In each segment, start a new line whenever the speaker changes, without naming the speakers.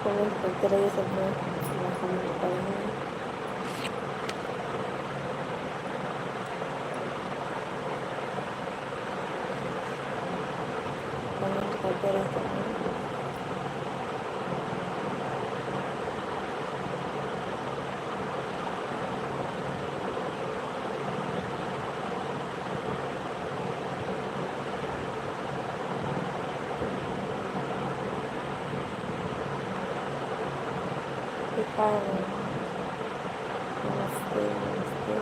Comment करते रहिए सब लोग, कमेंट करेंगे। कमेंट करते रहे सब लोग। नमस्ते नमस्ते।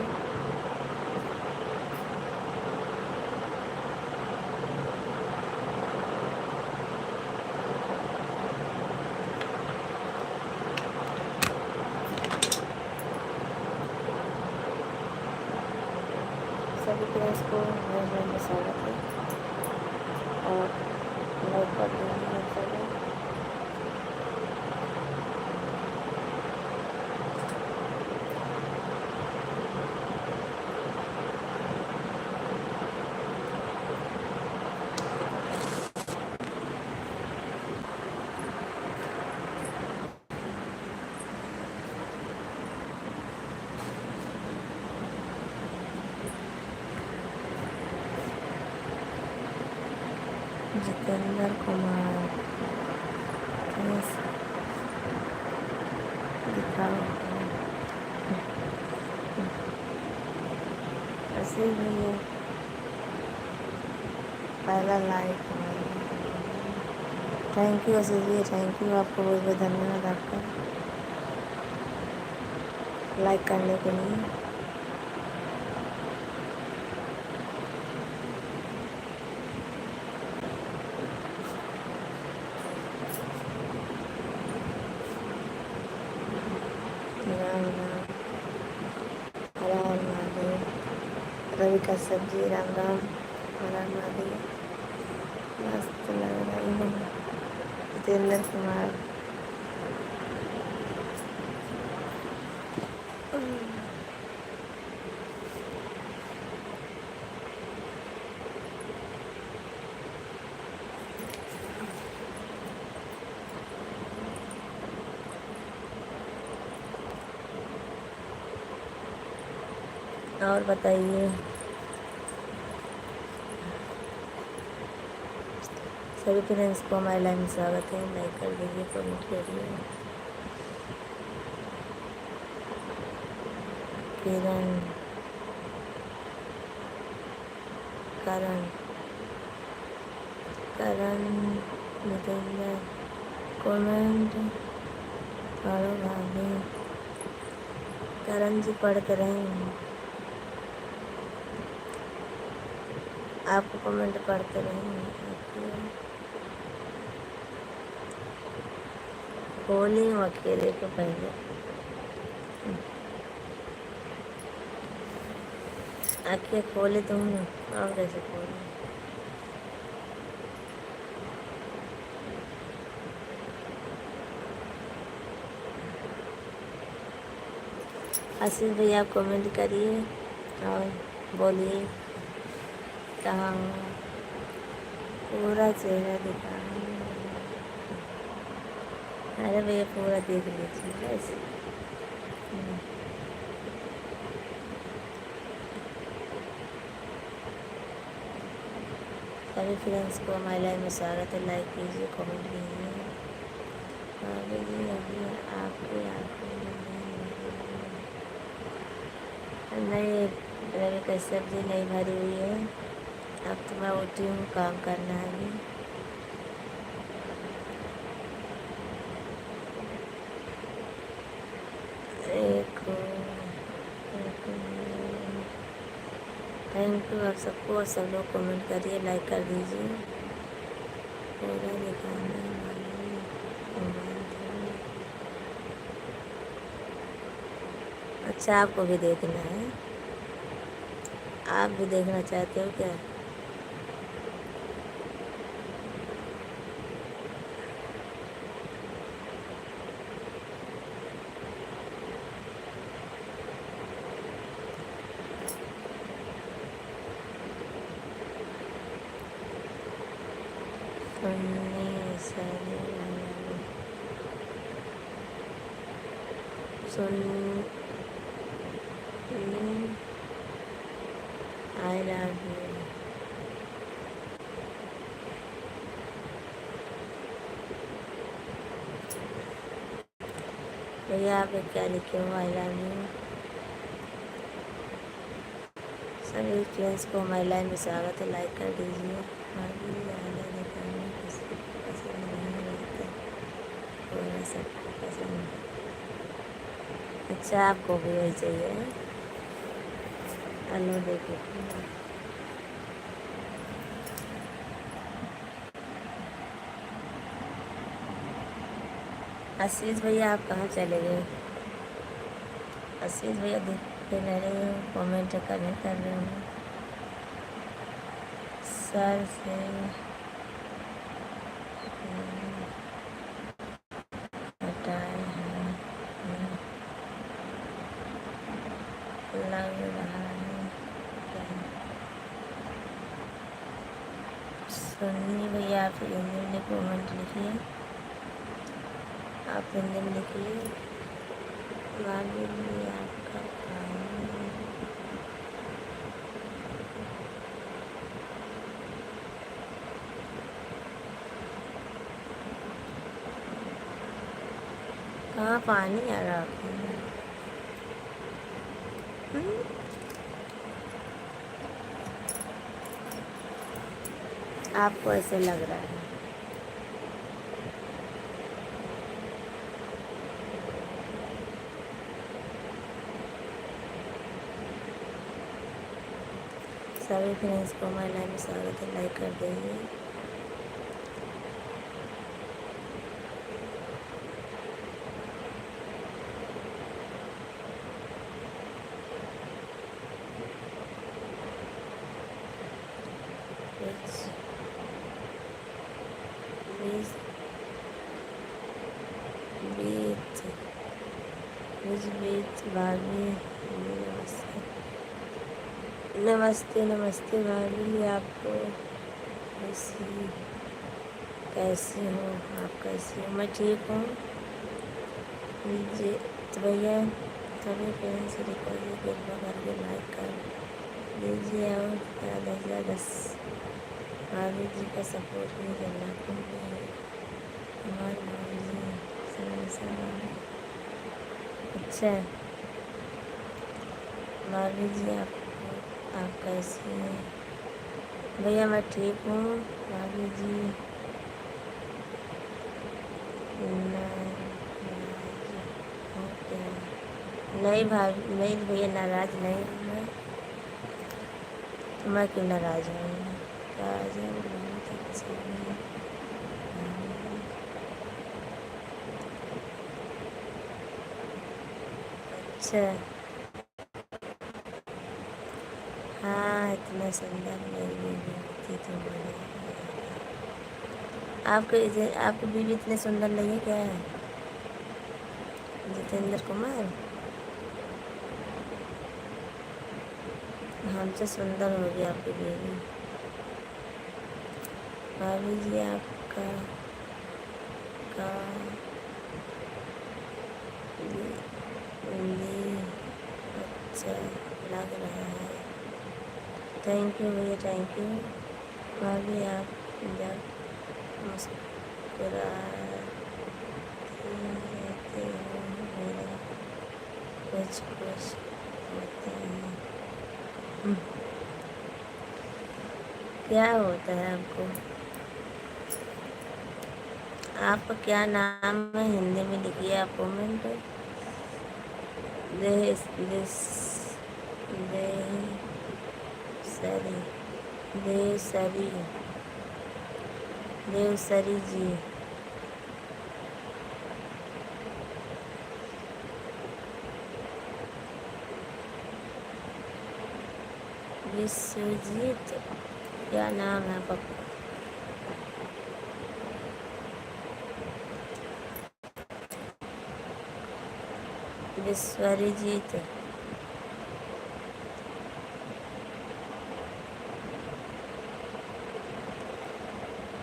सभी फ्रेंड्स को मेरे घर में स्वागत है और लाइक कर देंगे सब लोग। जितेंद्र कुमार दिखाओ ऐसे ही है। पहला like, thank you Ashish ji, thank you आपको बहुत बहुत धन्यवाद आपका लाइक करने के लिए। राम राम, हर हर महादेव। रवि कश्यप जी राम राम, हर हर महादेव। मस्त लग रही है। जितेंद्र कुमार और बताइए। सभी फ्रेंड्स को हमारे लाइव में स्वागत है। लाइक कर दीजिए, कमेंट करिए। किरण, करण, करण, जितेंद्र कमेंट पढ़ो भाभी। करण जी पढ़ते रहेंगे, आपको कमेंट पढ़ते रहेंगे। बोली हूँ अकेले को पहले, आँखें खोले तुम और कैसे खोले। आशीष भैया आप कमेंट करिए और बोलिए कहाँ हो। पूरा चेहरा दिखा, अरे भैया पूरा देख लीजिए ऐसे। सभी फ्रेंड्स को हमारे लाइव में स्वागत है। लाइक कीजिए, कमेंट कीजिए। अभी आपके नहीं, रवि कश्यप जी नहीं भरी हुई है। अब तो मैं उठी हूँ, काम करना है अभी। थैंक यू आप सबको, और सब लोग कमेंट करिए, लाइक कर दीजिए। पूरा दिखाने वाली अच्छा, आपको भी देखना है? आप भी देखना चाहते हो क्या? सुन आई लव यू। भैया आप क्या लिखे हो? I love you. सभी फ्रेंड्स को हमारी लाइव में स्वागत है, लाइक कर दीजिए। भाभी ज़्यादा दिखाने पसंद नहीं रहता, थोड़ा सा पसंद। अच्छा आपको भी वही चाहिए? हेलो देखो, आशीष भैया आप कहाँ चले गए? आशीष भैया देख के रह रहे हो, कमेंट कर रहे हो सर से हटाए हैं, लग रहा है क्या? सुनिए भैया आप हिंदी में कमेंट लिखिए, आप हिंदी में लिखिए। भाभी भी आपका कहाँ पानी आ रहा है? आपको ऐसे लग रहा है? सभी फ्रेंड्स को हमारे लाइव में स्वागत है, लाइक कर देंगे। भाभी नमस्ते नमस्ते भाभी, आपको कैसी हो? आप कैसी हो? मैं ठीक हूँ जी। तो भैया सभी फ्रेंड्स रिकॉर्ड कृपा करके लाइक कर दीजिए और ज़्यादा से ज़्यादा भाभी जी का सपोर्ट नहीं करना क्योंकि हमारी भाभी जी समस्या। अच्छा भाभी जी आप कैसी हैं? भैया मैं ठीक हूँ भाभी जी। नहीं भाभी, नहीं भैया नाराज़ नहीं हूँ मैं। तो मैं क्यों नाराज़ हूँ? काजल बहुत अच्छी है। अच्छा हाँ, इतना सुंदर मेरी बीवी होती तो आपकी बीवी इतने सुंदर नहीं है क्या? जितेंद्र कुमार हमसे सुंदर होगी आपकी बीवी। भाभी जी आपका का ये अच्छा लग रहा है। थैंक यू भैया, थैंक यू। भाभी आप जब मुस्कुराते रहते हो मेरा कुछ कुछ होता है। क्या होता है आपको? आपका क्या नाम है? हिंदी में लिखिए आप कमेंट। देसरी देसरी देवसरी जी। विश्वजीत क्या नाम है आपका? विश्वजीत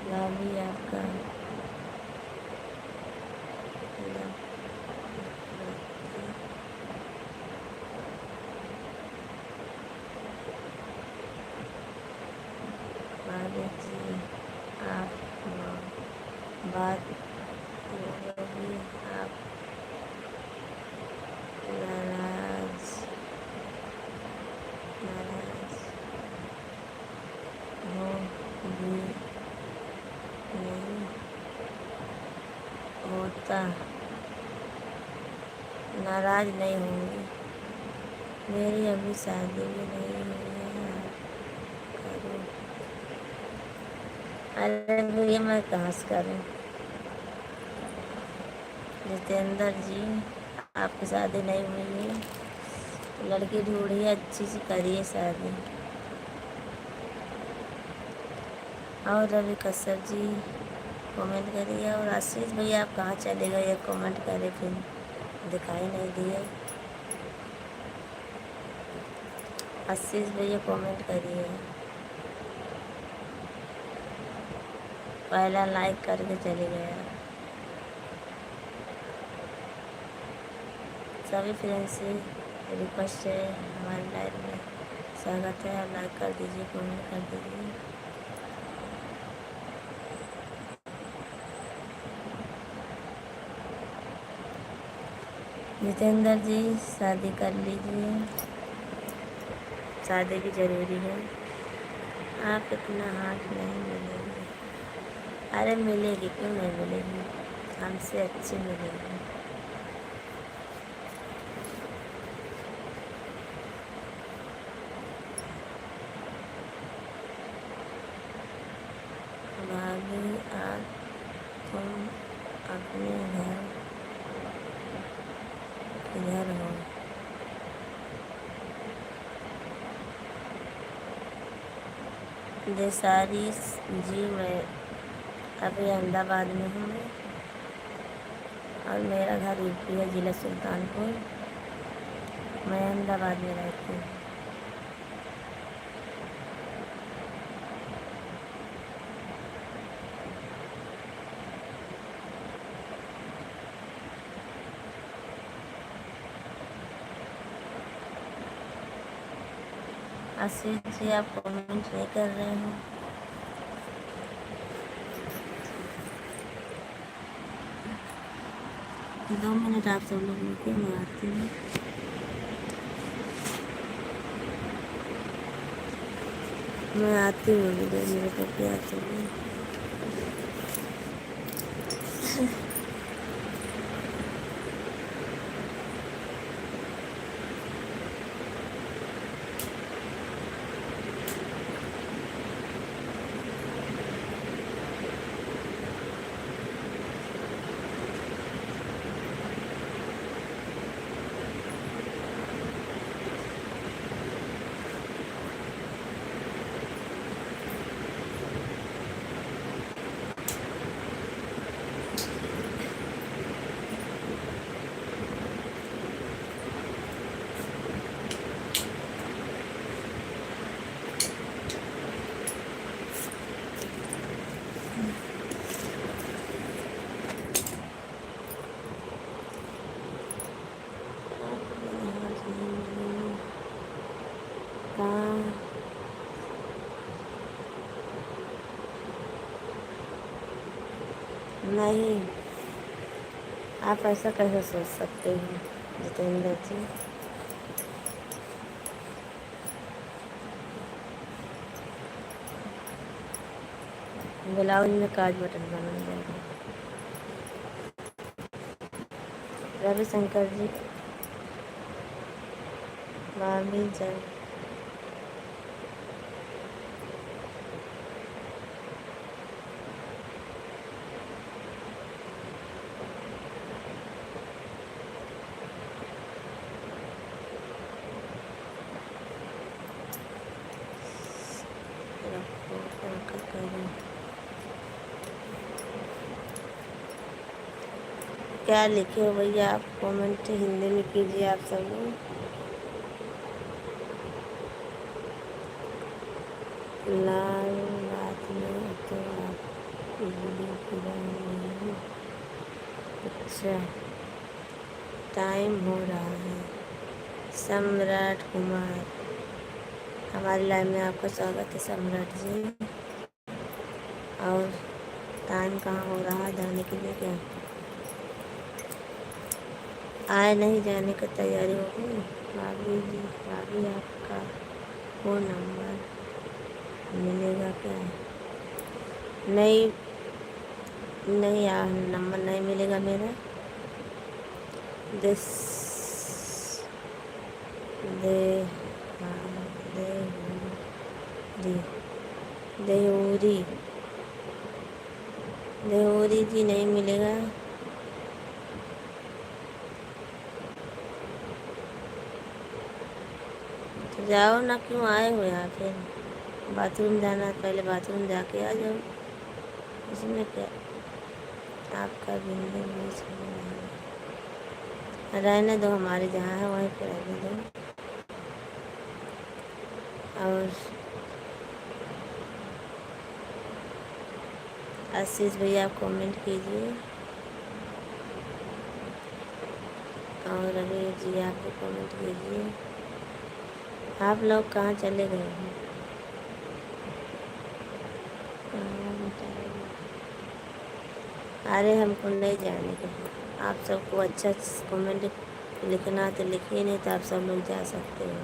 भाभी आपका नाराज़ नहीं होंगी। मेरी अभी शादी भी नहीं हुई है यार, करूँ। अरे भैया मैं कहाँ से करूँ। जितेंद्र जी, आपकी शादी नहीं हुई है, लड़की ढूंढिए, अच्छी सी करिए शादी। और रवि कश्यप जी कमेंट करिए। और आशीष भैया आप कहाँ चले गए, ये कमेंट करे फिर दिखाई नहीं दिए। आशीष भैया कमेंट करिए, पहला लाइक करके चले गया। सभी फ्रेंड्स से रिक्वेस्ट है, हमारे लाइव में स्वागत है, आप लाइक कर दीजिए, कमेंट कर दीजिए। जितेंद्र जी शादी कर लीजिए, शादी भी ज़रूरी है। आप इतना हाथ नहीं मिलेगी। अरे मिलेगी, क्यों नहीं मिलेगी, हमसे अच्छी मिलेगी। भाभी आप तुम अपने घर किधर हो। देसारी जी मैं अभी अहमदाबाद में हूँ, और मेरा घर यूपी है, ज़िला सुल्तानपुर। मैं अहमदाबाद में रहती हूँ। आशीष जी आप कमेंट नहीं कर रहे हो। दो मिनट आप सब लोग रुकिए, मैं आती हूँ। मैं आती हूँ, अभी 2 मिनट रुकिए, आती हूँ। नहीं, आप ऐसा कैसे सोच सकते हैं जितेंद्र जी। ब्लाउज में काज बटन बना जाएगा। रविशंकर जी, भाभी जब क्या लिखे हो भैया, आप कमेंट हिंदी में कीजिए आप सब लोग। लाल रात में तो आप वीडियो पूरा नहीं। अच्छा, टाइम हो रहा है। सम्राट कुमार, हमारी लाइव में आपका स्वागत है सम्राट जी। और टाइम कहाँ हो रहा है जाने के लिए, क्या आए नहीं जाने की तैयारी होगी। भाभी जी, भाभी आपका फ़ोन नंबर मिलेगा क्या। नहीं नहीं यार, नंबर नहीं मिलेगा मेरा। दिस दे हाँ देहूरी देहूरी देहूरी जी नहीं मिलेगा। तो जाओ ना, क्यों आए हो यहाँ फिर? बाथरूम जाना है, पहले बाथरूम जाके आ जाओ, इसमें क्या। आपका बिंदु बीच में रहने दो, हमारे जहाँ है वहीं पर रहने दो। और आशीष भैया आप कमेंट कीजिए, और अभी जी आप भी कमेंट कीजिए। आप लोग कहाँ चले गए हैं? अरे हमको नहीं जाने का। आप सबको अच्छा कमेंट लिखना तो लिखिए, नहीं तो आप सब लोग जा सकते हो।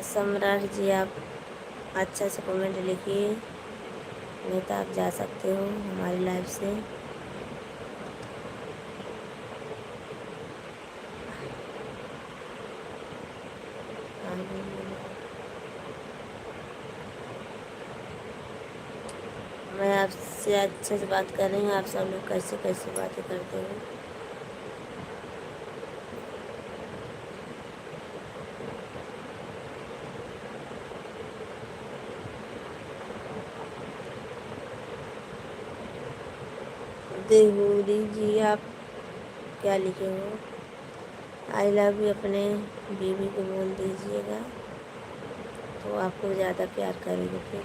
सम्राट जी आप अच्छा से कमेंट लिखिए, नहीं तो आप जा सकते हो हमारी लाइफ से। मैं आपसे अच्छे से बात कर रही हूँ, आप सब लोग कैसे कैसे बातें करते हो। देहूरी जी आप क्या लिखे हो? आई लव यू अपने बीवी को बोल दीजिएगा, तो आपको ज़्यादा प्यार करेगी। फिर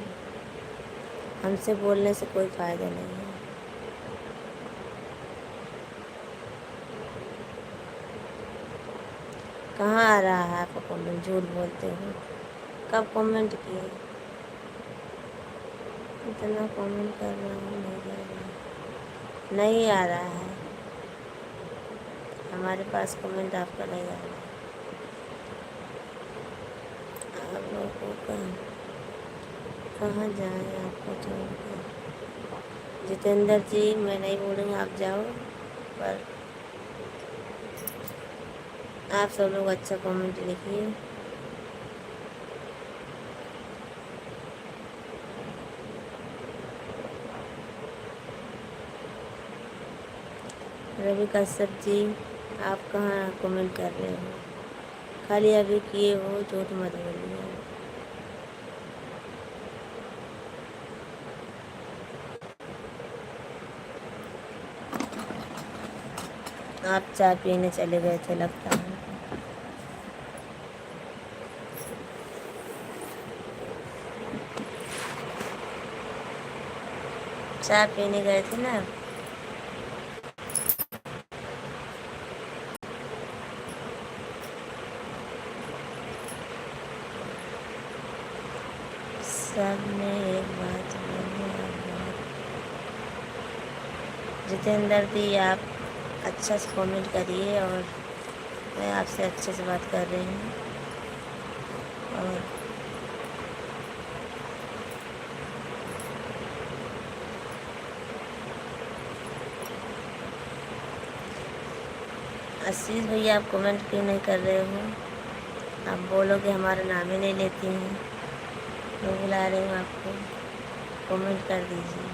हमसे बोलने से कोई फ़ायदा नहीं है। कहाँ आ रहा है आपका कमेंट? झूठ बोलते हो। कब कमेंट किए? इतना कमेंट कर रहा हूँ, नहीं जा रहा, नहीं आ रहा है हमारे पास कमेंट, आपका नहीं आ रहा है। आप लोगों को कहाँ जाए आपको छोड़ के? जितेंद्र जी मैं नहीं बोलूँगा, आप जाओ, पर आप सब लोग अच्छा कमेंट लिखिए। रवि कश्यप जी आप कहाँ कमेंट कर रहे हो? खाली अभी किए हो, झूठ मत बोलिए। आप चाय पीने चले गए थे लगता है। चाय पीने गए थे ना। सब ने एक बात बोली, जितेंद्र जी आप अच्छा से कमेंट करिए, और मैं आपसे अच्छे से बात कर रही हूँ। और आशीष भैया आप कमेंट क्यों नहीं कर रहे हो? आप बोलोगे हमारा नाम ही नहीं लेती हैं, मैं बुला रही हूँ आपको, कमेंट कर दीजिए।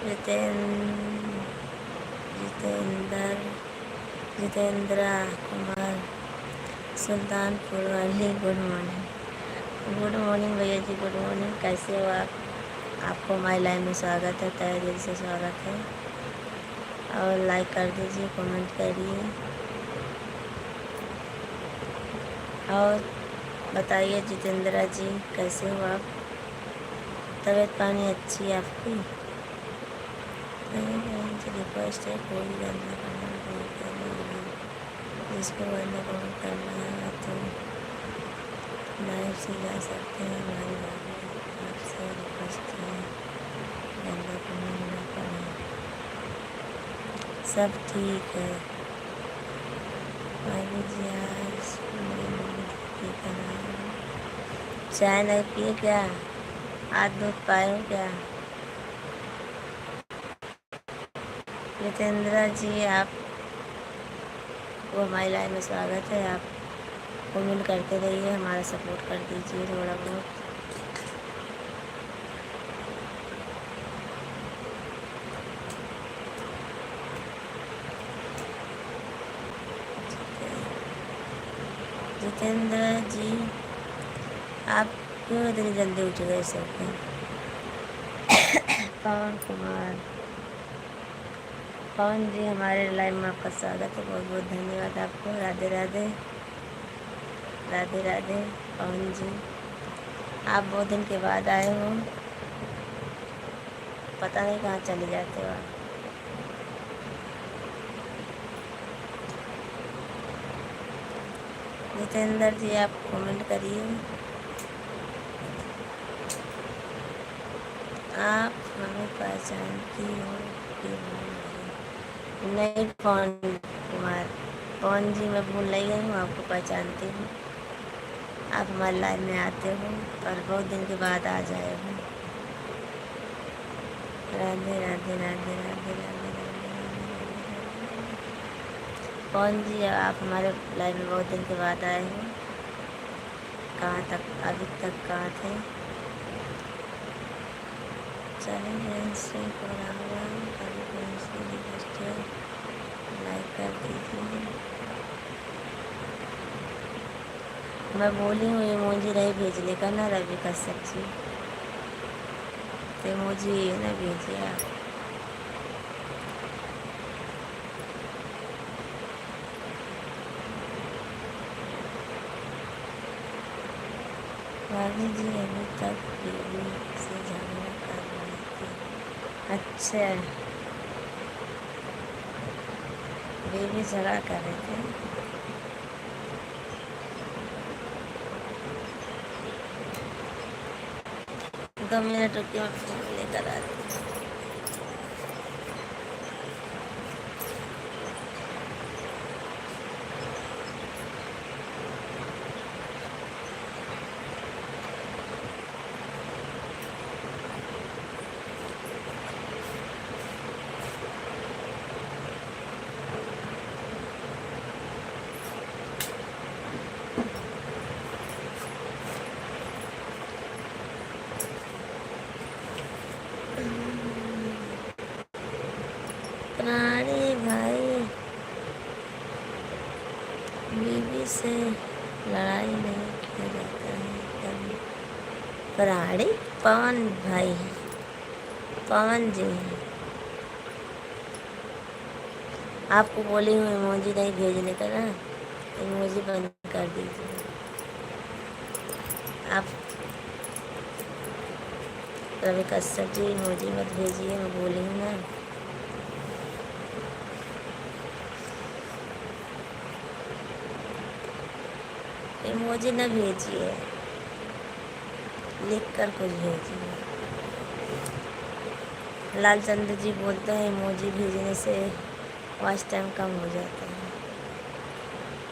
जितेंद्र जितेंद्र कुमार सुल्तानपुर वाली, गुड मॉर्निंग। गुड मॉर्निंग भैया जी, गुड मॉर्निंग। कैसे हो आप? आपको हमारी लाइव में स्वागत है, तहे दिल से स्वागत है। और लाइक कर दीजिए, कमेंट करिए, और बताइए जितेंद्रा जी कैसे हो आप? तबीयत पानी अच्छी है आपकी? रिक्वेस्ट है, कोई गंदा करना कोई करना, जिसको गंदा कमेंट करना है तो लाइव से जा सकते हैं। हमारी बात आपसे रिक्वेस्ट है, गंदा कमेंट ना करें। सब ठीक है भाभी जी। आज मैं दीदी का नाम चाय नहीं पिए क्या? आज दूध पाए हो क्या? जितेंद्र जी आपको हमारी लाइन में स्वागत है। आप कमेंट करते रहिए, हमारा सपोर्ट कर दीजिए थोड़ा बहुत। जितेंद्र जी आप क्यों इतनी जल्दी उठ गए सोके? पवन कुमार, पवन जी हमारे लाइव में आपका स्वागत है। बहुत बहुत धन्यवाद आपको। राधे राधे, राधे राधे। पवन जी आप बहुत दिन के बाद आए हो, पता नहीं कहाँ चले जाते हो आप। जितेंद्र जी आप कमेंट करिए। आप हमें पहचानती हो कि नहीं? पवन कुमार, पवन जी मैं भूल नहीं गई हूँ, आपको पहचानती हूँ। आप हमारे लाइव में आते हो पर बहुत दिन के बाद आ जाए हो। राधे राधे राधे राधे राधे राधे। पवन जी आप हमारे लाइव में बहुत दिन के बाद आए हो। कहाँ तक अभी तक कहाँ थे? चैलेंज से लाइक कर दीजिए। मैं बोली हूँ इमोजी नहीं भेजने का ना रवि का सब्जी, तो इमोजी ना भेजिए आप। भाभी जी अभी तक बेबी से झगड़ा कर रही थी। अच्छा, बेबी झगड़ा कर रहे थे। 2 मिनट रुकिए, मैं फोन लेकर आ रही हूँ। प्राणी भाई बीवी से लड़ाई नहीं किया जाता है कभी। प्राणी पवन भाई, पवन जी आपको बोली हूँ इमोजी नहीं भेजने का ना, इमोजी बंद कर दीजिए आप। रवि कश्यप जी इमोजी मत भेजिए, मैं बोली हूँ ना। इमोजी न भेजिए, लिख कर कुछ भेजिए। लालचंद्र जी बोलते हैं इमोजी भेजने से वॉच टाइम कम हो जाता है।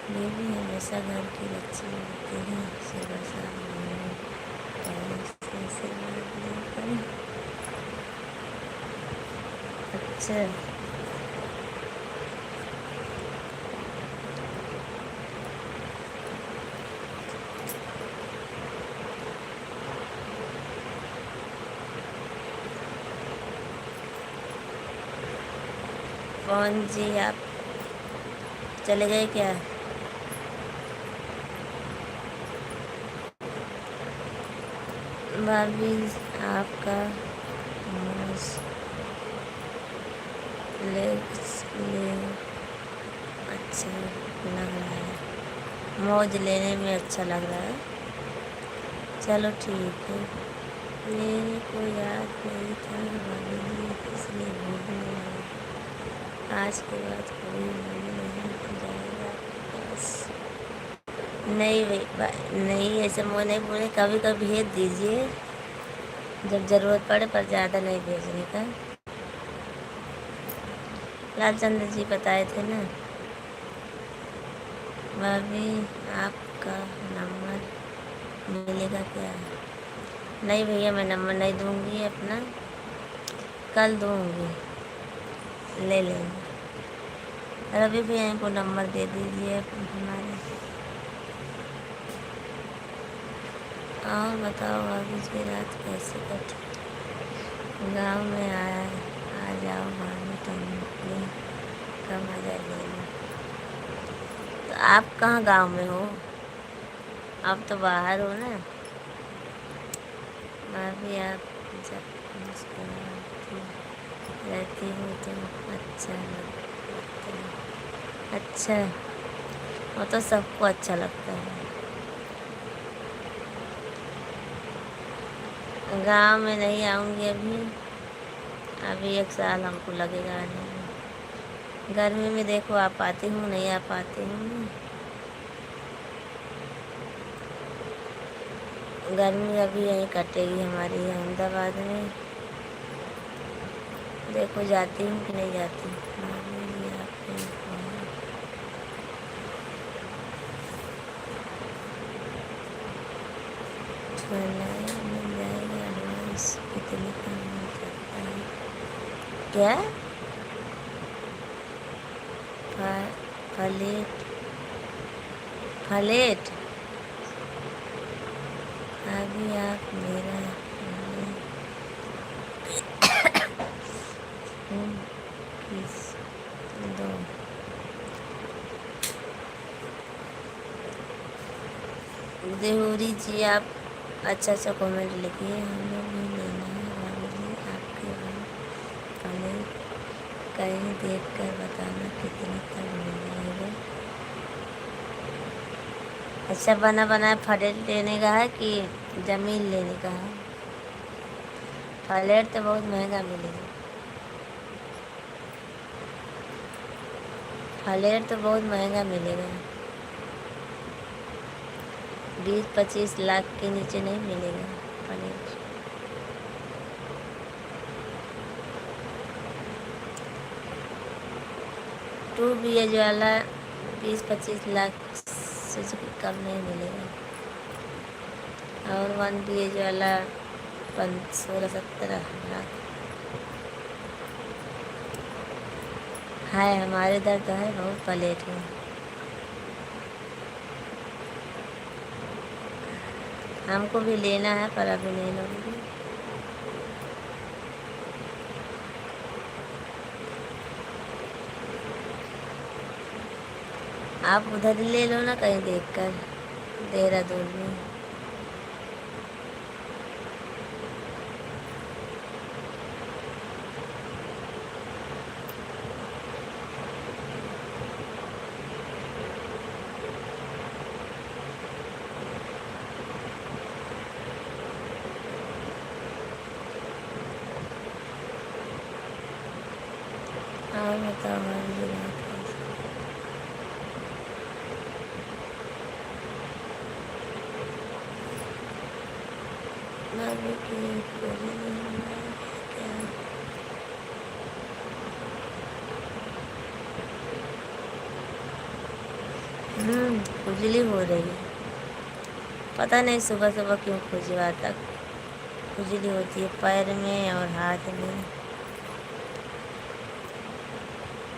बेबी हमेशा घर की लक्ष्मी होती है, सुबह शाम से अच्छा, पवन जी आप चले गए क्या? भाभी आपका ले अच्छा लग रहा है, मौज लेने में अच्छा लग रहा है। चलो ठीक है, मेरे को याद नहीं था भाभी जी, इसलिए भूलने लगा। आज के बाद कोई मन नहीं जाएगा बस। नहीं भाई नहीं, ऐसे मुँह नहीं बोले, कभी कभी भेज दीजिए जब ज़रूरत पड़े, पर ज़्यादा नहीं भेजने का। लालचंद्र जी बताए थे ना। भाभी आपका नंबर मिलेगा क्या? नहीं भैया, मैं नंबर नहीं दूंगी अपना, कल दूंगी, ले लेंगे। रवि भैया को नंबर दे दीजिए हमारे। और बताओ भाभी जी रात कैसे कटी? गाँव में आ जाओ भाभी, टहलने का मजा ले लो। तो आप कहाँ गाँव में हो? आप तो बाहर हो ना। भाभी आप जब मुस्कुराती रहती हो तो अच्छा लगता है। अच्छा, वो तो सबको अच्छा लगता है। गांव में नहीं आऊँगी अभी, अभी 1 साल हमको लगेगा आने में। गर्मी में देखो आ पाती हूँ, नहीं आ पाती हूँ। गर्मी अभी यहीं कटेगी हमारी अहमदाबाद में। देखो जाती हूँ कि नहीं जाती। भाभी आपके छोला मिल जाएगा, एडवांस कितने का मिल सकता है? क्या? फलेट? फलेट? अभी आप मेरा किस दो। देहूरी जी आप अच्छा अच्छा कमेंट लिखिए, हमें भी लेना है भाभी जी आपके वहाँ फलेट। कहीं देख कर बताना कितने तक मिल जाएगा। अच्छा, बना बनाया फलेट लेने का है कि ज़मीन लेने का है? फलेट तो बहुत महंगा मिलेगा। फलेट तो बहुत महंगा मिलेगा, 20-25 लाख के नीचे नहीं मिलेगा फलेट। 2 BH वाला 20-25 लाख से कम नहीं मिलेगा, और 1 BH वाला 16-17 लाख है। हमारे इधर तो है, बहुत प्लेट है। हमको भी लेना है पर अभी नहीं लूँगी। आप उधर ही ले लो ना कहीं देख कर, देहरादून में। और बताओ भाभी रात कैसे? भाभी की पूरी क्या? खुजली हो रही है, पता नहीं सुबह सुबह क्यों खुजवाता, खुजली होती है पैर में और हाथ में।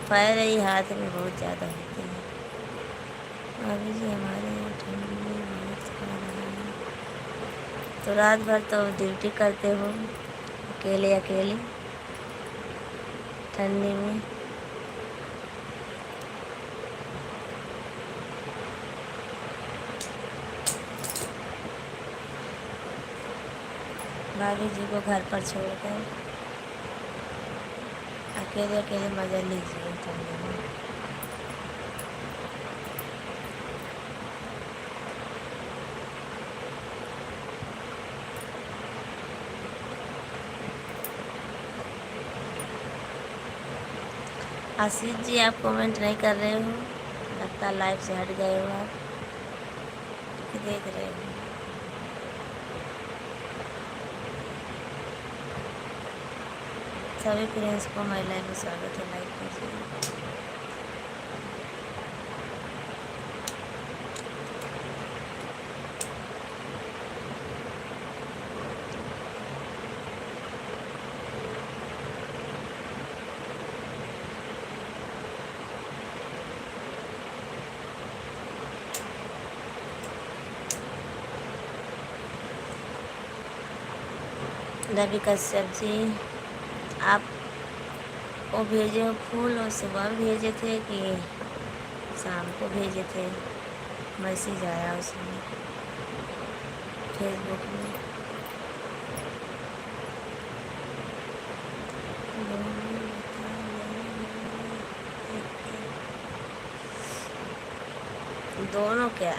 पैर ही हाथ में बहुत ज़्यादा होती है। अभी जी हमारे यहाँ ठंडी बहुत पड़ रहा है। तो रात भर तो ड्यूटी करते हो अकेले अकेले ठंडी में? भाभी जी को घर पर छोड़कर अकेले अकेले मज़ा लीजिए ठंडी में। आशीष जी आप कमेंट नहीं कर रहे हो, लगता लाइव से हट गए हो आप, कि देख रहे हो? सभी फ्रेंड्स को महिलाएं में स्वागत है, लाइक कीजिए। रवि कश्यप जी, आप वो भेजे हो फूल, और सुबह भेजे थे कि शाम को भेजे थे? मैसेज आया उसमें फेसबुक में। दोनों क्या?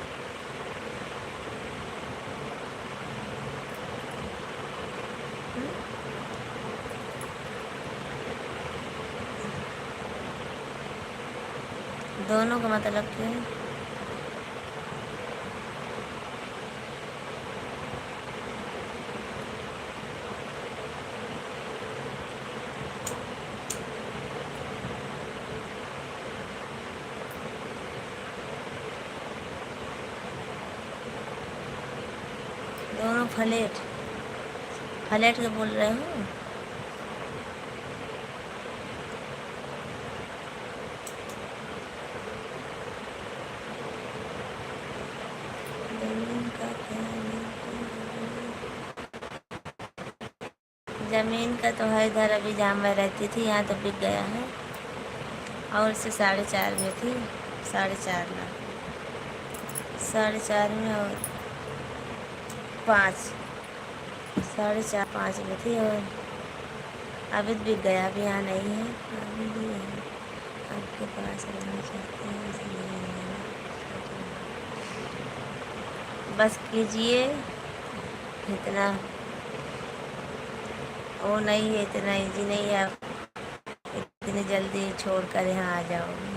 दोनों का मतलब क्या है? दोनों फ्लैट फ्लैट के बोल रहे हो? जमीन का क्या है? ज़मीन का तो है इधर, अभी जहाँ मैं रहती थी यहाँ तो बिक गया है, और उससे 4.5 में थी, 4.5 लाख, 4.5 में, और 5, 4.5-5 में थी, और अभी तो बिक गया, अभी यहाँ नहीं है, अभी भी है। आपके पास रहना चाहते हैं इसलिए बस कीजिए, इतना वो नहीं है, इतना इजी नहीं है आप इतनी जल्दी छोड़कर यहाँ आ जाओगे।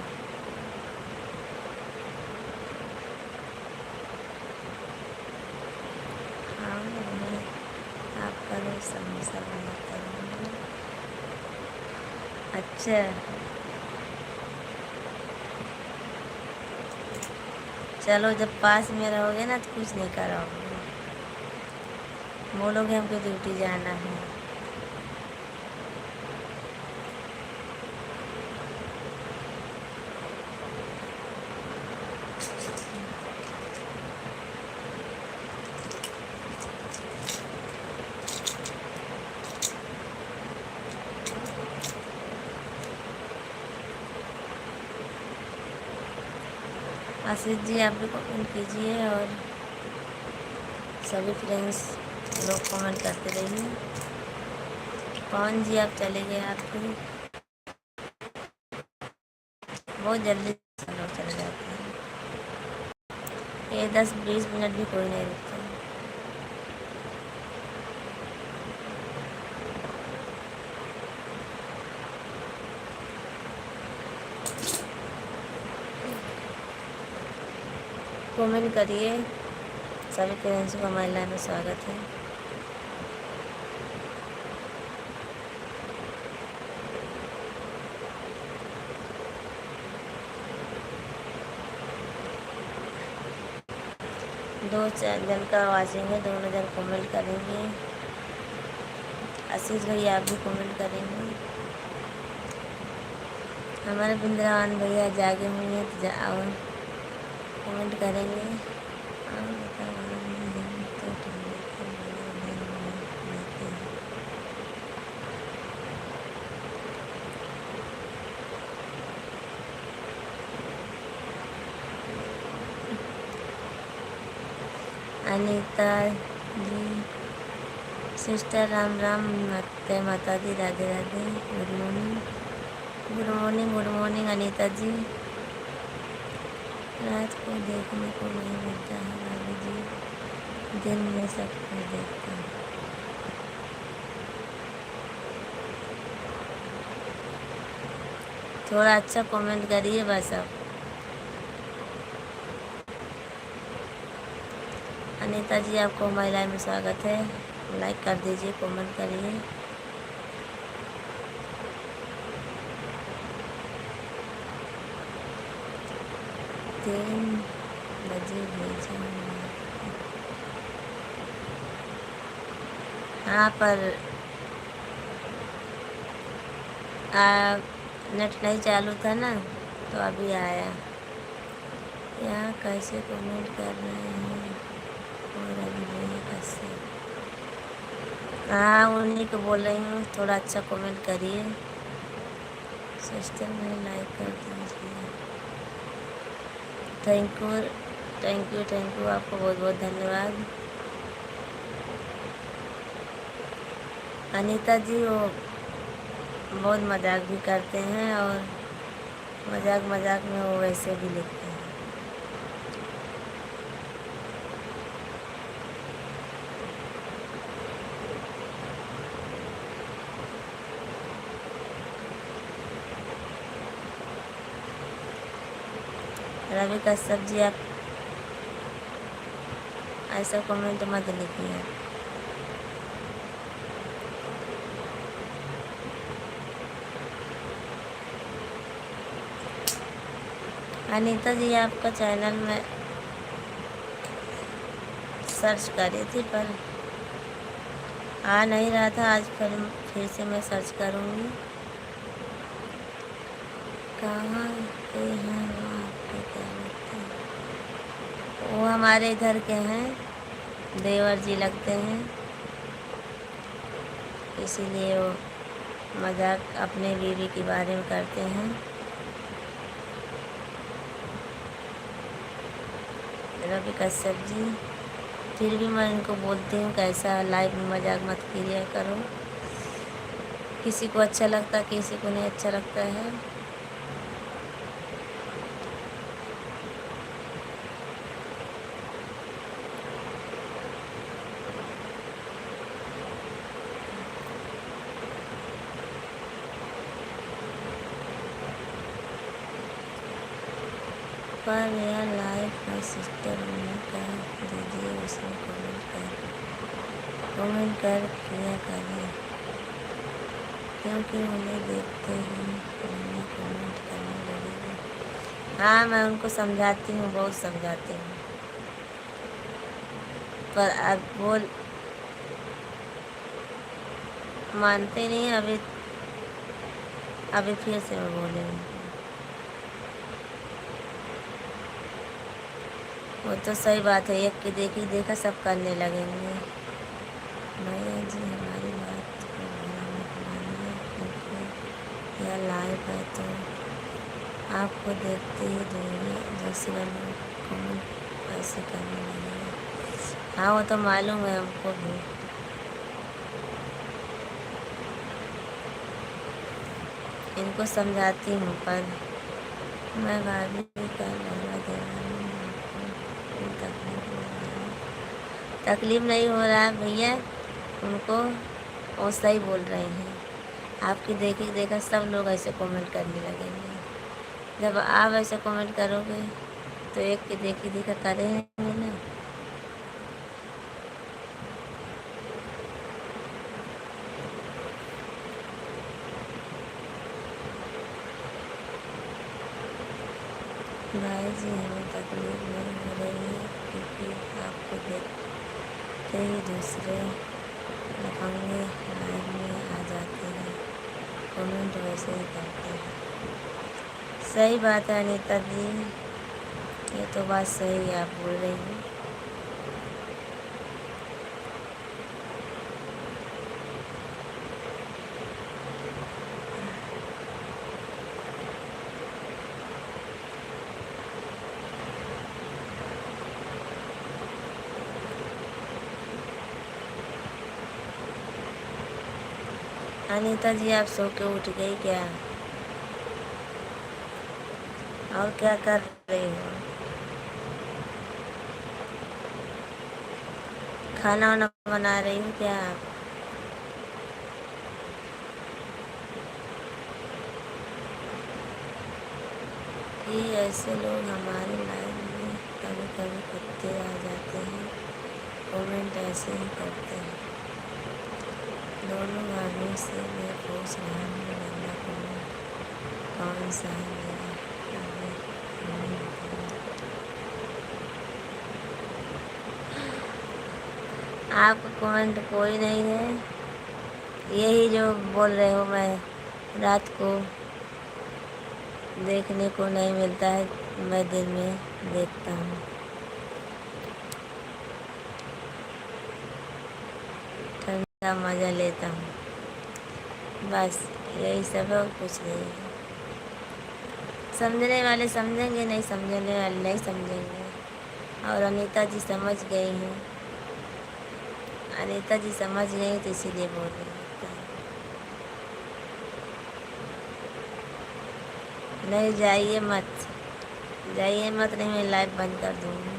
हाँ, मैं आपका रोज समोसा बनाता रहूँगा। अच्छा, चलो जब पास में रहोगे ना तो कुछ नहीं कराओगे, बोलोगे हमको ड्यूटी जाना है। आशीष जी आप भी कमेंट कीजिए, और सभी फ्रेंड्स लोग कमेंट करते रहिए। पवन जी आप चले गए, आप भी बहुत जल्दी लोग चले जाते हैं, ये 10-20 मिनट भी कोई नहीं रुकता। कमेंट करिए, सभी फ्रेंड्स को महिला में स्वागत है। दो जन का वाचिंग है, दोनों जन कमेंट करेंगे। आशीष भैया आप भी कमेंट करेंगे। हमारे बिंद्रावन भैया जागे हुए हैं तो जाओ कमेंट करेंगे। अनीता जी, सिस्टर राम राम, जय माता दी, Radhe Radhe, good morning, good morning, good morning Anita ji. रात को देखने को नहीं मिलता है भाभी जी, दिन में सब कुछ देखता हूँ। थोड़ा अच्छा कमेंट करिए बस अब। अनीता जी आपको महिला में स्वागत है, लाइक कर दीजिए, कमेंट करिए। 3 बजे भेजा। हाँ पर नेट नहीं चालू था ना, तो अभी आया। यहाँ कैसे कमेंट कर रहे हैं और अभी नहीं कैसे। हाँ उन्हीं को बोल रही हूँ, थोड़ा अच्छा कमेंट करिए। सिस्टर में लाइक कर दीजिए। Thank you thank you thank you, आपको बहुत बहुत धन्यवाद। अनीता जी वो बहुत मजाक भी करते हैं और मजाक मजाक में वो वैसे भी लिखते हैं। रवि कश्यप जी आप ऐसा कमेंट मत लिखिए। अनीता जी आपका चैनल में सर्च करी थी पर आ नहीं रहा था। आज फिर से मैं सर्च करूँगी। कहाँ के हैं वो, आपके क्या लगते हैं? वो हमारे इधर के हैं, देवर जी लगते हैं, इसीलिए वो मजाक अपने बीवी के बारे में करते हैं। रवि कश्यप जी फिर भी मैं इनको बोलती हूँ कैसा लाइव में मजाक मत किया करो। किसी को अच्छा लगता है, किसी को नहीं अच्छा लगता है। पर यह लाइव में सिस्टर में कर दीजिए, उसमें कमेंट कर किया करें, क्योंकि उन्हें देखते ही उन्हें कमेंट करने लगेगी। हाँ मैं उनको समझाती हूँ, बहुत समझाती हूँ, पर अब वो मानते नहीं। अभी फिर से मैं बोलूँगी। वो तो सही बात है, एक की देखी देखा सब करने लगेंगे। भैया जी हमारी बात को बुरा मत मानिए, क्योंकि यह लाइव है तो आपको देखते ही दूसरे लोग कमेंट ऐसे करने लगेंगे। हाँ वो तो मालूम है हमको भी। इनको समझाती हूँ पर मैं भाभी का लड़वा दे रही हूँ, आपको कोई तकलीफ नहीं हो रहा है भैया। उनको वो सही बोल रहे हैं। आपकी देखी देखा सब लोग ऐसे कमेंट करने लगेंगे। जब आप ऐसे कमेंट करोगे तो एक की देखी देखा करेंगे ना। भाई जी हमें तकलीफ नहीं हो रही है, क्योंकि आपको देखते ही दूसरे लफंगे लाइव में आ जाते हैं, कमेंट वैसे ही करते हैं। सही बात है अनीता जी, ये तो बात सही है आप बोल रही हैं। अनीता जी आप सो के उठ गई क्या? और क्या कर रही हो? खाना वाना बना रही हो क्या आप? कि ऐसे लोग हमारे लाइफ में कभी कभी कुत्ते आ जाते हैं, कमेंट ऐसे ही करते हैं। दोनों भाभी से मैं पूछ रहा हूँ, बंदा कमेंट कौन सा है मेरा? आपका कमेंट कोई नहीं है। यही जो बोल रहे हो मैं रात को देखने को नहीं मिलता है, मैं दिन में देखता हूँ। ठंडा मज़ा लेता हूँ, बस यही सब है और कुछ नहीं है। समझने वाले समझेंगे, नहीं समझने वाले नहीं समझेंगे। और अनीता जी समझ गई हैं, अनीता जी समझ गई तो इसीलिए बोल रही हैं। नहीं जाइए मत, जाइए मत, नहीं मैं लाइव बंद कर दूँगी।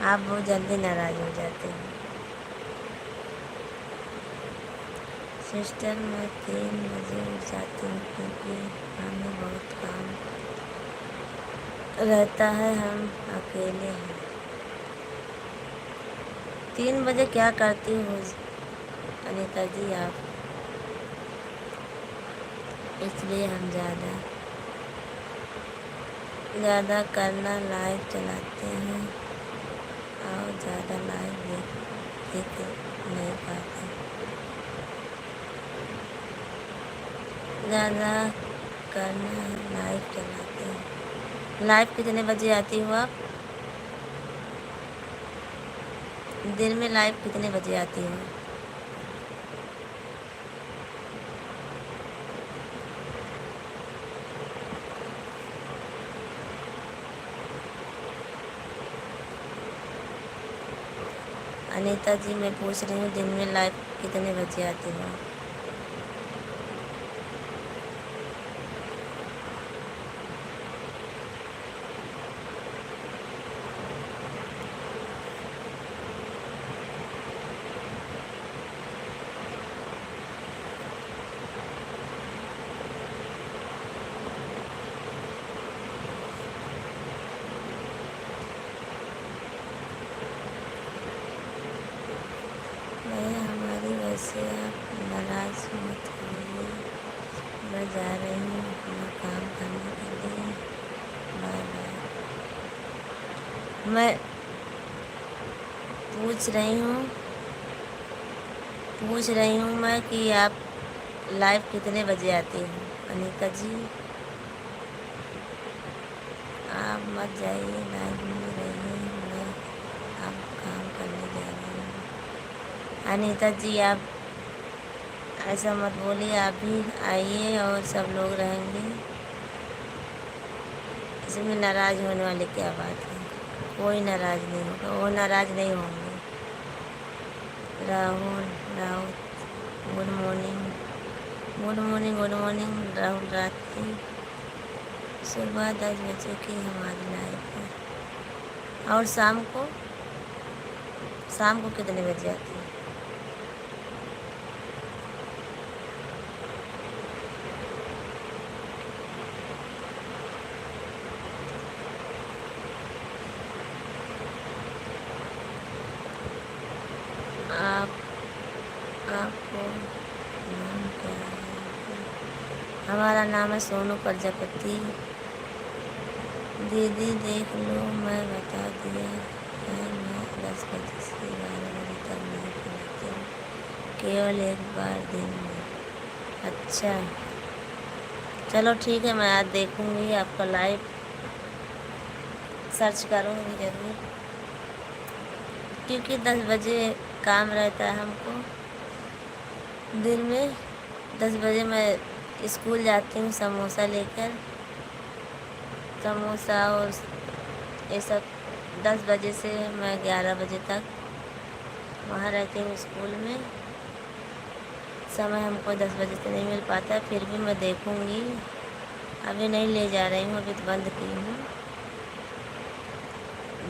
आप बहुत जल्दी नाराज़ हो जाते हैं। सिस्टर मैं 3 बजे उठ जाती हूँ क्योंकि हमें बहुत काम रहता है, हम अकेले हैं। 3 बजे क्या करती हो अनीता जी आप? इसलिए हम ज़्यादा करना लाइव चलाते हैं और ज़्यादा लाइव देख नहीं पाते। ज़्यादा करना लाइव चलाते हैं। लाइव कितने बजे आती हो आप? दिन में लाइव कितने बजे आती हो? अनीता जी मैं पूछ रही हूँ दिन में लाइव कितने बजे आती हो? भैया हमारी वैसे आप नाराज़ मत होइए, मैं जा रही हूँ अपना काम करने के लिए, बाय बाय। मैं पूछ रही हूँ मैं कि आप लाइव कितने बजे आती हो? अनीता जी आप मत जाइए, लाइव में रहिए, मैं अब काम करने जा रही हूँ। अनीता जी आप ऐसा मत बोलिए, आप भी आइए और सब लोग रहेंगे, इसमें नाराज़ होने वाली क्या बात है? कोई नाराज़ नहीं होगा, वो नाराज़ नहीं होंगे। Rahul good morning, good morning, good morning Rahul. रात की सुबह 10 बजे की हमारी लाइफ है। और शाम को कितने बजे आती है? आप आपको नाम क्या है? हमारा नाम है सोनू प्रजापति। दीदी देख लो मैं बता दिया है, मैं 10 बजे से 12 बजे तक नहीं पढ़ती हूँ, केवल एक बार दिन में। अच्छा चलो ठीक है, मैं आज देखूँगी आपका लाइव, सर्च करूँगी ज़रूर, क्योंकि 10 बजे काम रहता है हमको। दिन में 10 बजे मैं स्कूल जाती हूँ समोसा लेकर, समोसा और ये सब। 10 बजे से मैं 11 बजे तक वहाँ रहती हूँ स्कूल में। समय हमको 10 बजे से नहीं मिल पाता है, फिर भी मैं देखूँगी। अभी नहीं ले जा रही हूँ, अभी तो बंद की हूँ,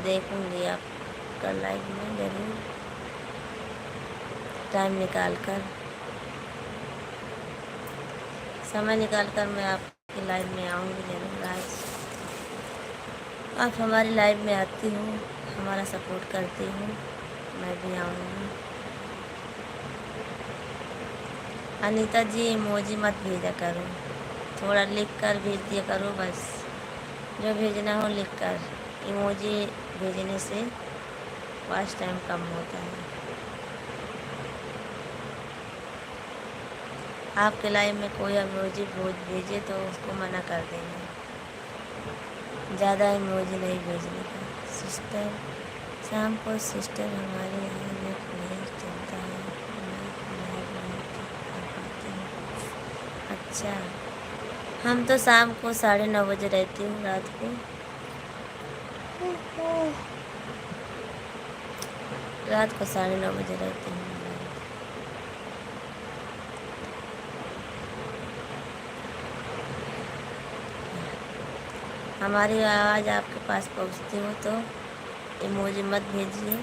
देखूँगी आपका लाइव में ज़रूर टाइम निकाल कर, समय निकाल कर मैं आपकी लाइव में आऊँगी ज़रूर। आज आप हमारी लाइव में आती हो, हमारा सपोर्ट करती हो, मैं भी आऊँगी। अनीता जी इमोजी मत भेजा करो, थोड़ा लिख कर भेज दिया करो बस। जो भेजना हो लिख कर। इमोजी भेजने से वॉच टाइम कम होता है। आपके लाइफ में कोई इमोजी भेजे तो उसको मना कर देना, ज़्यादा इमोजी नहीं भेजने का। सिस्टर शाम को सिस्टर हमारे यहाँ नेट नहीं चलता है, मैं नहीं ठीक कर पाती हूँ। अच्छा, हम तो शाम को 9:30 रहती हूँ रात को। रात को 9:30 रहती हूँ। हमारी आवाज़ आपके पास पहुँचती हो तो इमोजी मत भेजिए।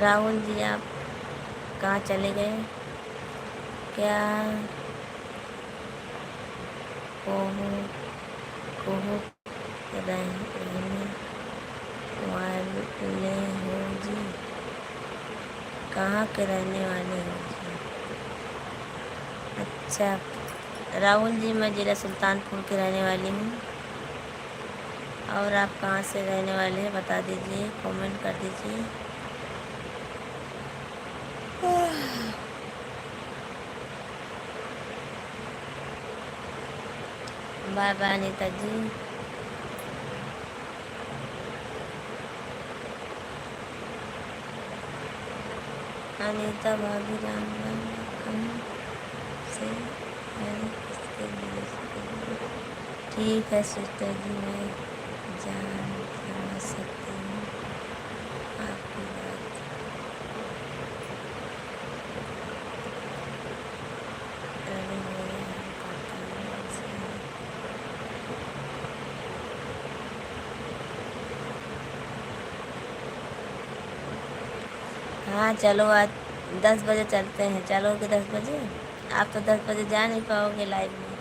राहुल जी आप कहाँ चले गए? क्या कोहू कोहू रहने वाले हो जी? कहाँ के रहने वाले हो जी? अच्छा राहुल जी, मैं ज़िला सुल्तानपुर की रहने वाली हूँ। और आप कहाँ से रहने वाले हैं बता दीजिए, कमेंट कर दीजिए। बाय बाय अनीता जी। अनीता भाभी राम राम, कहाँ से है, किसके लिए ठीक है सिस्टर जी, मैं जान समझ सकती हूँ आपकी बात। अरे भैया हम काका से हाँ चलो आज 10 बजे चलते हैं। चलोगे 10 बजे? आप तो 10 बजे जा नहीं पाओगे लाइव में।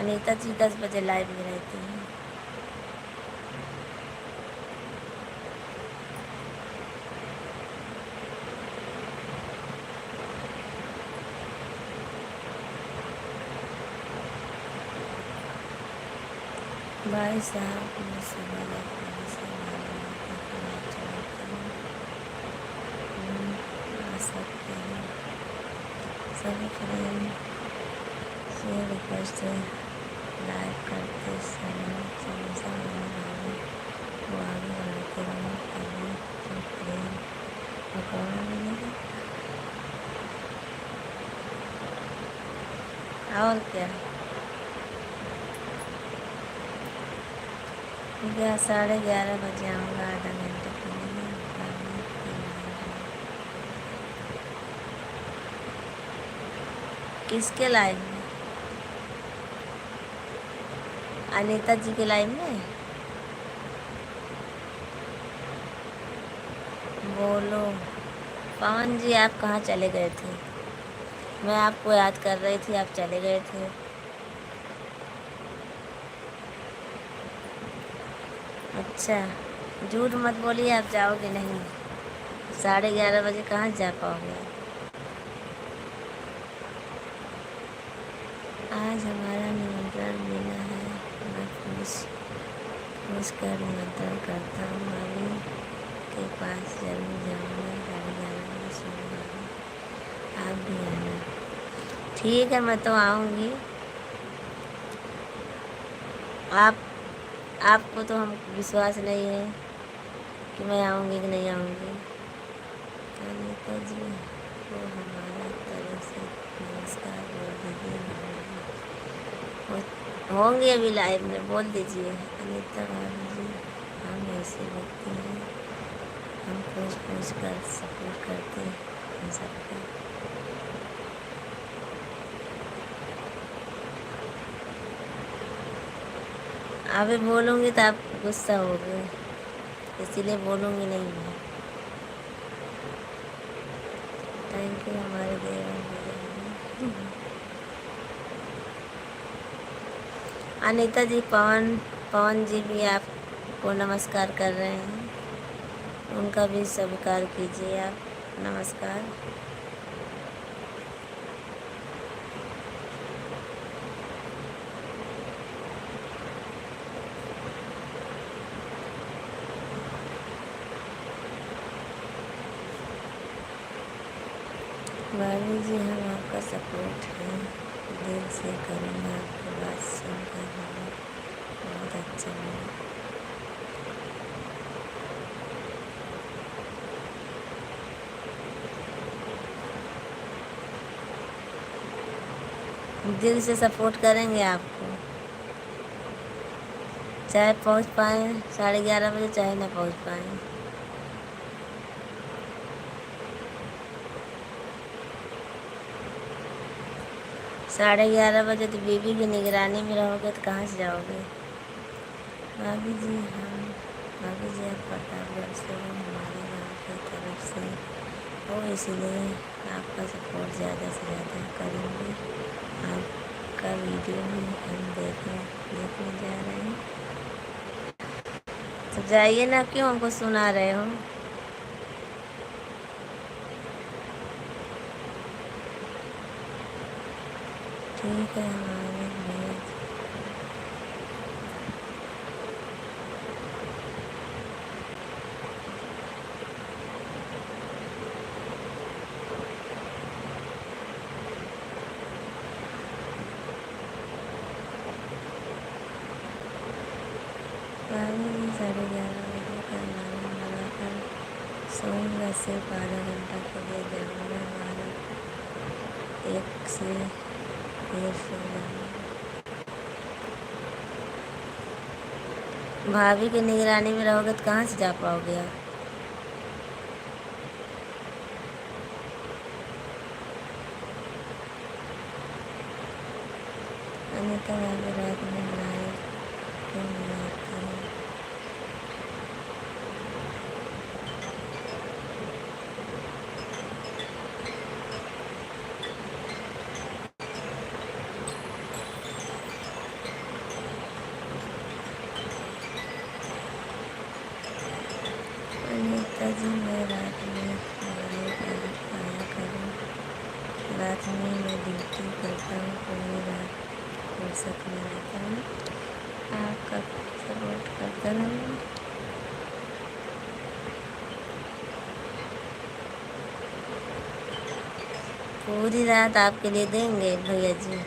अनीता जी 10 बजे लाइव में रहती हैं। भाई साहब मैं सुबह लखनऊ से मालूम तक मैं चलता हूँ, आ सकते हैं सभी फ्रेंड से रिक्वेस्ट है लाइक करते समय समोसा बनाने वो आगे बढ़ाते रहो, कभी तो प्रेम पकौड़ा मिलेगा। और क्या, 11:30 बजे आऊँगा, आधा घंटे के लिए। किसके लाइव में? अनीता जी के लाइव में? बोलो पवन जी आप कहाँ चले गए थे? मैं आपको याद कर रही थी, आप चले गए थे। अच्छा झूठ मत बोलिए, आप जाओगे नहीं। 11:30 बजे कहाँ जा पाओगे? आज हमारा निमंत्रण मिला है, मैं पूछ कर निमंत्रण करता हूँ। अभी के पास जरूर जाऊँगा, 11:30 बजे सुबह आप भी आना। ठीक है मैं तो आऊँगी। आप आपको तो हम विश्वास नहीं है कि मैं आऊँगी कि नहीं आऊँगी। अनीता जी को हमारा तरफ से नमस्कार बोल दीजिए। होंगे अभी लाइव में, बोल दीजिए। अनीता भाभी जी हम ऐसे व्यक्ति हैं, हम पूछ कर सपोर्ट करते हैं सबको। अभी बोलूँगी तो आप गुस्सा हो गए, इसीलिए बोलूँगी नहीं मैं। थैंक यू हमारे देवर भैया। अनीता जी पवन जी भी आपको नमस्कार कर रहे हैं, उनका भी स्वीकार कीजिए आप। नमस्कार। भाभी जी हम आपका सपोर्ट है, दिल से करूँगा, आपकी बात सुनकर हमें बहुत अच्छा लगा। दिल से सपोर्ट करेंगे आपको, चाहे पहुंच पाए 11:30 बजे, चाहे ना पहुंच पाए। 11:30 बजे तो बीबी की निगरानी में रहोगे तो कहाँ से जाओगे। भाभी जी आप प्रतापगढ़ से हो, हमारे गांव की तरफ से हो, इसलिए आपका सपोर्ट ज़्यादा से ज़्यादा करेंगे। आपका वीडियो भी हम देखने जा रहे हैं, तो जाइए ना, क्यों हमको सुना रहे हो। ठीक है हमारे भैया। भाभी जी 11:30 बजे का अलार्म लगाकर सोऊंगा, सिर्फ आधा घंटा के लिए जाऊँगा, 1 से फिर सो जाऊँगा। भाभी की निगरानी में रहोगे तो कहाँ से जा पाओगे आप। अनिता भाभी रात में लाइव क्यों नहीं आती है। अनिता जी मैं रात में लाइव आया करूँ, रात में मैं ड्यूटी करता हूँ, पूरी रात फुर्सत में रहता हूँ, आपका सपोर्ट करता रहूँ। पूरी रात आपके लिए देंगे भैया जी,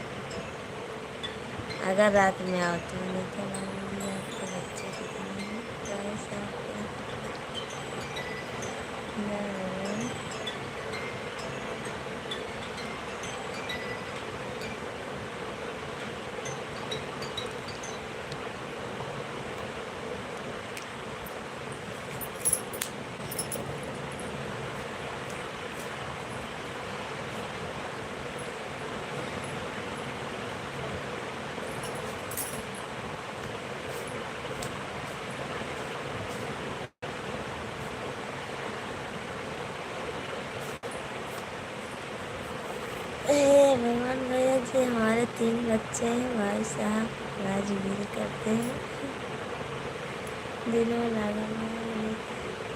अगर रात में आओ तो। नहीं तो भाभी आपके बच्चे कितने हैं, 22 साल के। भगवान भैया जी हमारे 3 बच्चे हैं, भाई साहब राजगीरी करते हैं, दिनों लागल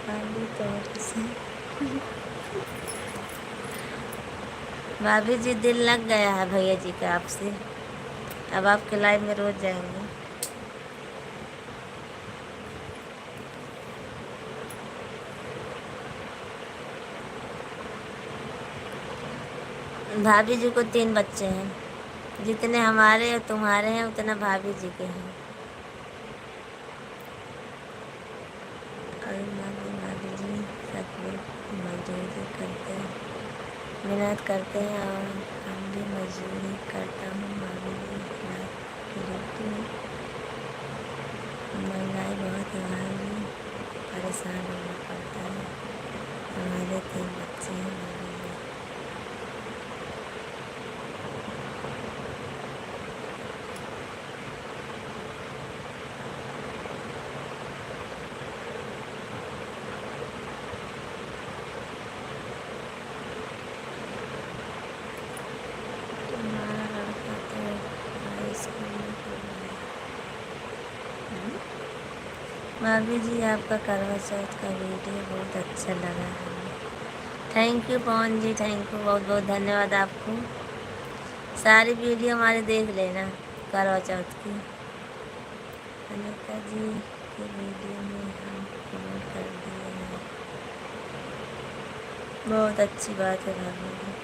भाभी तौर से। भाभी जी दिल लग गया है भैया जी का आपसे, अब आपके लाइव में रोज जाएंगे। भाभी जी को 3 बच्चे हैं, जितने हमारे और तुम्हारे हैं उतना भाभी जी के हैं। और भाभी जी सब लोग मजदूरी करते हैं, मेहनत करते हैं, और हम भी मजदूरी करता हूँ। भाभी जी रात की रोटी महंगाई बहुत है, भाभी परेशान होना पड़ता है। हमारे 3 बच्चे हैं भाभी जी। हमारा लड़का तो हाई स्कूल में पढ़ रहा है। भाभी जी आपका करवा चौथ का वीडियो बहुत अच्छा लगा हमें, thank you Pawan ji, thank you, बहुत बहुत धन्यवाद आपको। सारी वीडियो हमारे देख लेना करवा चौथ की। अनिता जी की वीडियो में हम कमेंट कर दिए हैं, बहुत अच्छी बात है भाभी जी।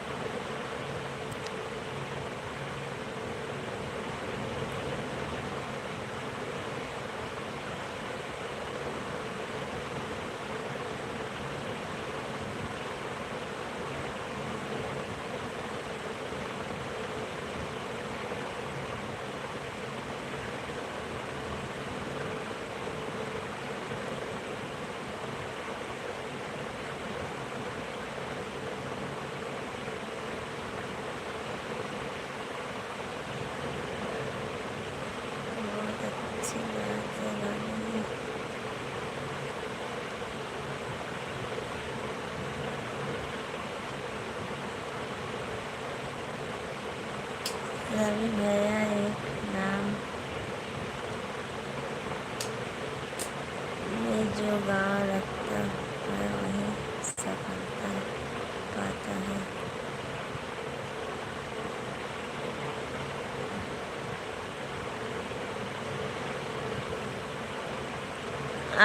बहुत अच्छी बात है भाभी जी। रवि भैया एक नाम में जो गांव रखता है वही सफलता पाता है।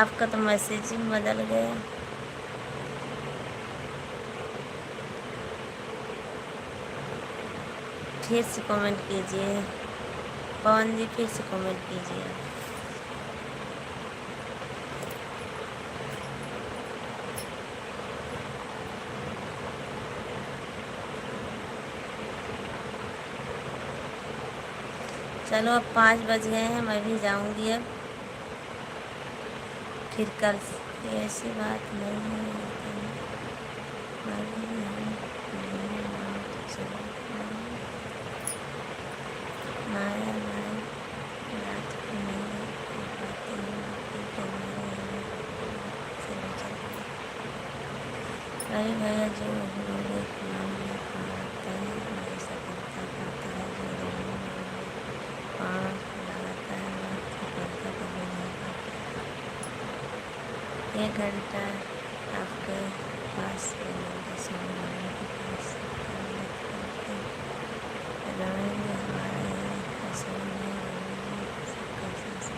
आपका तो मैसेज ही बदल गया। फिर से कमेंट कीजिए पवन जी, फिर से कमेंट कीजिए। चलो अब 5 बज गए हैं, मैं भी जाऊंगी अब। फिर कल ऐसी बात नहीं है। अभी हम नहीं बात चलो माया माया रात को नहीं हो पाती हूँ क्योंकि हमारे यहाँ चलो चलते। अरे भैया जो बोले नाम में लगता है वही सफलता पाता है, जो दोनों पाँव लगाता है वह सफलता कभी नहीं पाता। 1 घंटा आपके पास रहेंगे, सोने वाले के पास रहेंगे, हमारे यहाँ सोने रहेंगे सबका साथ।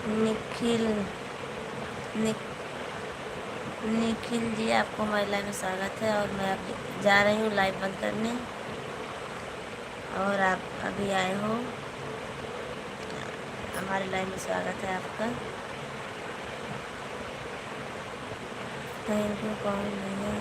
निखिल निक निखिल जी आपको हमारी लाइव में स्वागत है, और मैं अब जा रही हूँ लाइव बंद करने, और आप अभी आए हो, हमारे लाइव में स्वागत है आपका। थैंक यू कौन भैया।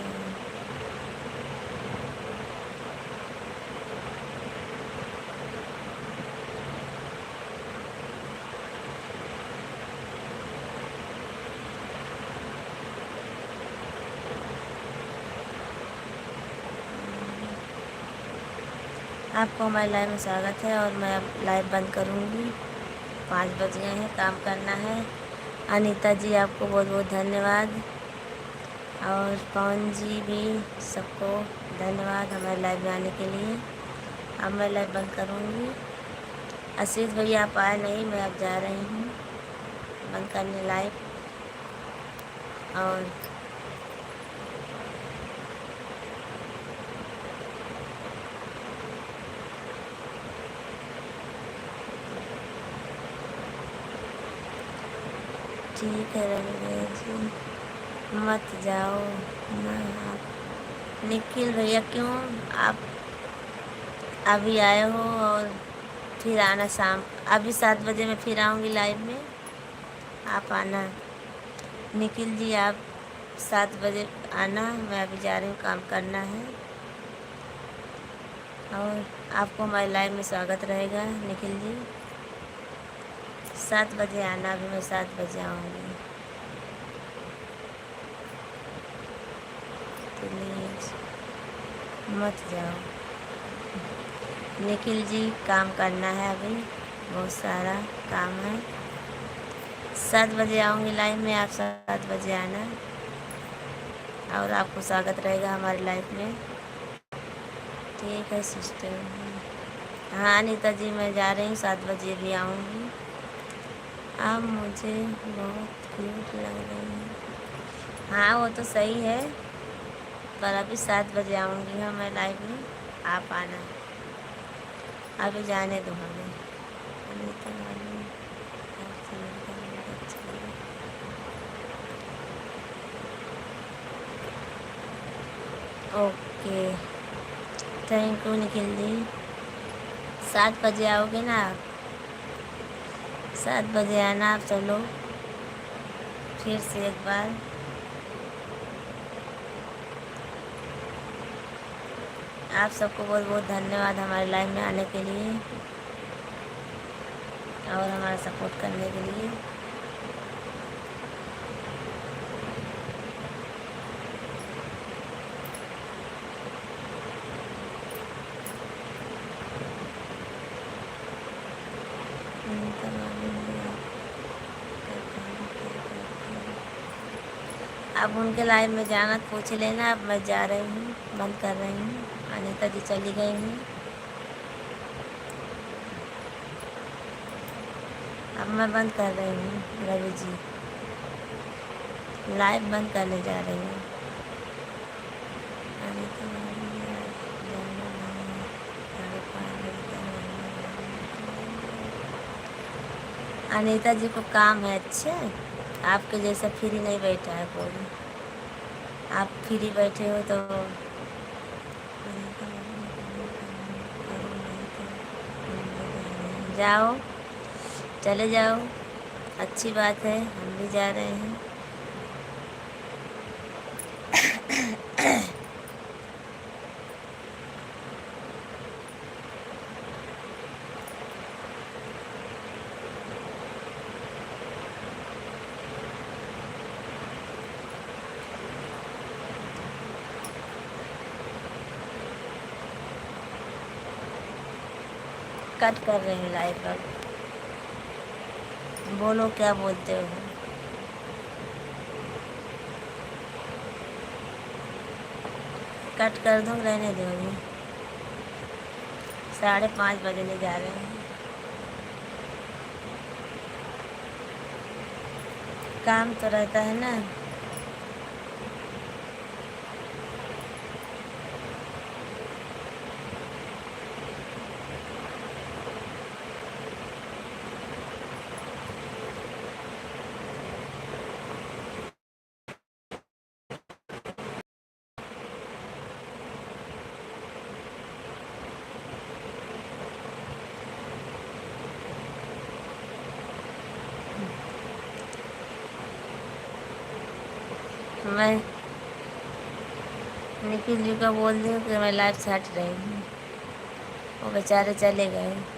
आपको हमारे लाइव में स्वागत है, और मैं अब लाइव बंद करूँगी। 5 बज गए हैं, काम करना है। अनीता जी आपको बहुत बहुत धन्यवाद, और पवन जी भी सबको धन्यवाद हमारे लाइव में आने के लिए। अब मैं लाइव बंद करूँगी। आशीष भैया आप आए नहीं, मैं अब जा रही हूँ बंद करने लाइव। और ठीक है रवि जी, मत जाओ ना आप। निखिल भैया क्यों आप अभी आए हो, और फिर आना शाम, अभी 7 बजे मैं फिर आऊँगी लाइव में, आप आना। निखिल जी आप 7 बजे आना, मैं अभी जा रही हूँ, काम करना है। और आपको हमारे लाइव में स्वागत रहेगा निखिल जी। 7 बजे आना, अभी मैं 7 बजे आऊँगी। प्लीज मत जाओ। निखिल जी काम करना है, अभी बहुत सारा काम है। 7 बजे आऊँगी लाइव में, आप 7 बजे आना और आपको स्वागत रहेगा हमारी लाइफ में। ठीक है सिस्टर। हाँ अनीता जी मैं जा रही हूँ, 7 बजे भी आऊँगी। आप मुझे बहुत क्यूट लग रही हैं। हाँ वो तो सही है, पर अभी 7 बजे आऊँगी हाँ मैं लाइव में, आप आना। अभी जाने दो हमें। अनीता वाली आपसे मिलकर बहुत अच्छा लगा। Okay thank you Nikhil ji. 7 बजे आओगे ना आप? 7 बजे आना आप। चलो फिर से एक बार आप सबको बहुत बहुत धन्यवाद हमारे लाइव में आने के लिए और हमारा सपोर्ट करने के लिए। अब उनके लाइव में जाना पूछ लेना। अब मैं जा रही हूँ, बंद कर रही हूँ। अनीता जी चली गई हैं, अब मैं बंद कर रही हूँ। रवि जी लाइव बंद करने जा रही हूँ। अनीता जाना नहीं, 5:30 बजे अनीता जी को काम है। अच्छे आपके जैसा फ्री नहीं बैठा है कोई। आप फ्री बैठे हो तो जाओ, चले जाओ, अच्छी बात है, हम भी जा रहे हैं। कट कर रहे हैं लाइव पर। बोलो क्या बोलते हो? कट कर दूँ, रहने दोगे? 5:30 बजने जा रहे हैं। काम तो रहता है ना। मैं निखिल जी को बोल दूँ कि मैं लाइव से हट रही हूँ, वो बेचारे चले गए।